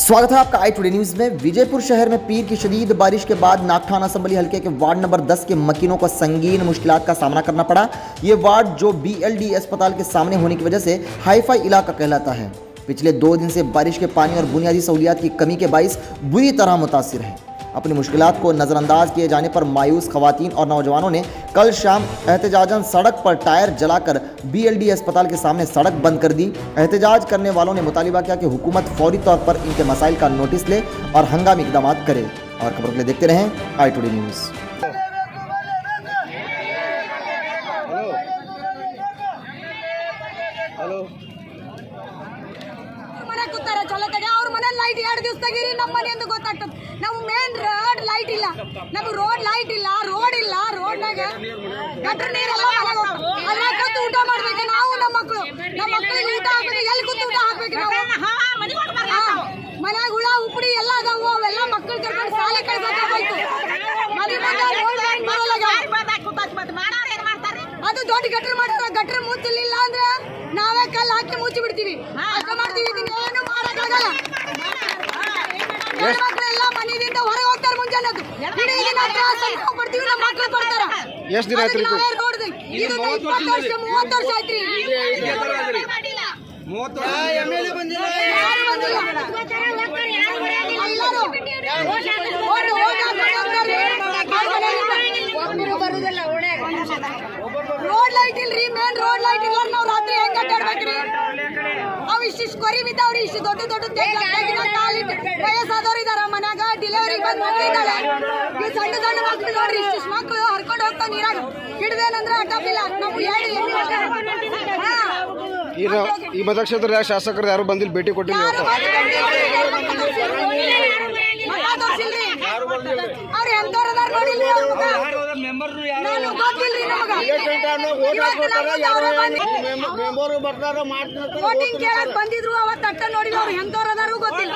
स्वागत है आपका आई टुडे न्यूज में। विजयपुर शहर में पीर की शदीद बारिश के बाद नागठाना असम्बली हल्के के वार्ड नंबर 10 के मकीनों को संगीन मुश्किलात का सामना करना पड़ा। ये वार्ड जो BLD अस्पताल के सामने होने की वजह से हाईफाई इलाका कहलाता है। पिछले 2 दिन से बारिश के पानी और बुनियादी सहूलियात की कमी के बाइस बुरी तरह मुतासिर है। अपनी मुश्किलात को नज़रअंदाज किए जाने पर मायूस खवातीन और नौजवानों ने कल शाम एहतजाजन सड़क पर टायर जलाकर BLD अस्पताल के सामने सड़क बंद कर दी। एहतजाज करने वालों ने मुतालिबा किया कि हुकूमत फौरी तौर पर इनके मसाइल का नोटिस ले और हंगामी इकदाम करे। और खबरों के लिए देखते रहें आई टुडे न्यूज़। ಲೈಟ್ 2 ದಿವಸದಾಗಿರಿ ನಮ್ಮ ಮನೆ ಅಂತ ಗೊತ್ತಾಗ್ತದೆ। ನಾವು ಮೇನ್ ರೋಡ್ ಲೈಟ್ ಇಲ್ಲ, ನಮ್ಮ ರೋಡ್ ಲೈಟ್ ಇಲ್ಲ, ರೋಡ್ ಇಲ್ಲ, ರೋಡ್ನಾಗ ಗಟರ್ ನೀರೆಲ್ಲ ಮನೆಗೆ ಹೋಗ್ತದೆ। ಅಲ್ಲ ಕೂತು ಊಟ ಮಾಡ್ಬೇಕು ನಾವು, ನಮ್ಮ ಮಕ್ಕಳಿಗೆ ಊಟ ಹಾಕ್ಬೇಕು, ಎಲ್ಲಿ ಕೂತು ಊಟ ಹಾಕ್ಬೇಕು ನಾವು? ಮನ್ಯಾಗ ಹುಳ ಉಪ್ಪಡಿ ಎಲ್ಲ ಅದಾವು, ಅವೆಲ್ಲ ಮಕ್ಕಳು ಕರ್ಕೊಂಡು ಶಾಲೆ ಕಳ್ಸಬೇಕಾಯ್ತು। ಮನೆ ಮುಂದೆ ರೋಡ್ ಲೈನ್ ಬರೋಲಾಗ ಅದು ದೊಡ್ಡ ಗಟರ್ ಮಾಡ್ತಾರೆ, ಗಟರ್ ಮುಚ್ಚಲಿಲ್ಲ ಅಂದ್ರೆ ನಾವೇ ಕಲ್ಲು ಹಾಕಿ ಮುಚ್ಚಿ ಬಿಡ್ತೀವಿ, ಅಷ್ಟ ಮಾಡ್ತೀವಿ। ಏನು ಮಾಡಕ್ಕಾಗಲ್ಲ, ಮಕ್ಕಳೆಲ್ಲ ಮನೆಯಿಂದ ಹೊರಗೆ ಹೋಗ್ತಾರೆ ಮುಂಜಾನೆದ್ದು, ಇಡೀ ದಿನ ನಾವು ಬರ್ತೀವಿ, ನಮ್ಮ ಮಕ್ಕಳು ಬರ್ತಾರ। ಎಷ್ಟು ದಿನ ಆಯ್ತು? ನೋಡಿದ್ರಿ ಇದು 20 ವರ್ಷ 30 ವರ್ಷ ಆಯ್ತ್ರಿ। ರೋಡ್ ಲೈಟ್ ಇಲ್ರಿ, ಮೇನ್ ರೋಡ್ ಲೈಟ್ ಇಲ್ಲ, ನಾವು ರಾತ್ರಿ ಹೆಂಗ್ ಅಡ್ಡಾಡ್ಬೇಕ್ರಿ? ಅವ್ ಇಷ್ಟಿಷ್ಟು ಕೊರಿ ಬಿದ್ದಾವ್ರಿ, ಇಷ್ಟು ದೊಡ್ಡ ದೊಡ್ಡ ವಯಸ್ಸಾದವ್ರು ಇದಾರ ಮನ್ಯಾಗ, ಡೆಲಿವರಿಗೆ ಬಂದ್ ಮಕ್ಕಳಿದ್ದಾಳೆ, ಈ ಸಣ್ಣ ಸಣ್ಣ ಮಕ್ಳು ನೋಡ್ರಿ, ಇಷ್ಟು ಮಕ್ಳು ಹರ್ಕೊಂಡು ಹೋಗ್ತಾವ ನೀರಾಗ, ಹಿಡ್ದೇನಂದ್ರೆ ಅಡ್ಡಾಪಿಲ್ಲ ನಾವು ಈ ಮತಕ್ಷೇತ್ರದ ಶಾಸಕರು ಯಾರು ಬಂದಿಲ್ಲ, ಭೇಟಿ ಕೊಟ್ಟಿಲ್ಲ? ಅವ್ರು ಎಂತವ್ರದಾರ ನೋಡಿಲ್ಲ, ವೋಟಿಂಗ್ ಕೇಳಕ್ ಬಂದಿದ್ರು, ಅವತ್ತು ಅಟ್ಟ ನೋಡಿಲ್ಲ, ಅವ್ರು ಎಂತವ್ರದಾರು ಗೊತ್ತಿಲ್ಲ।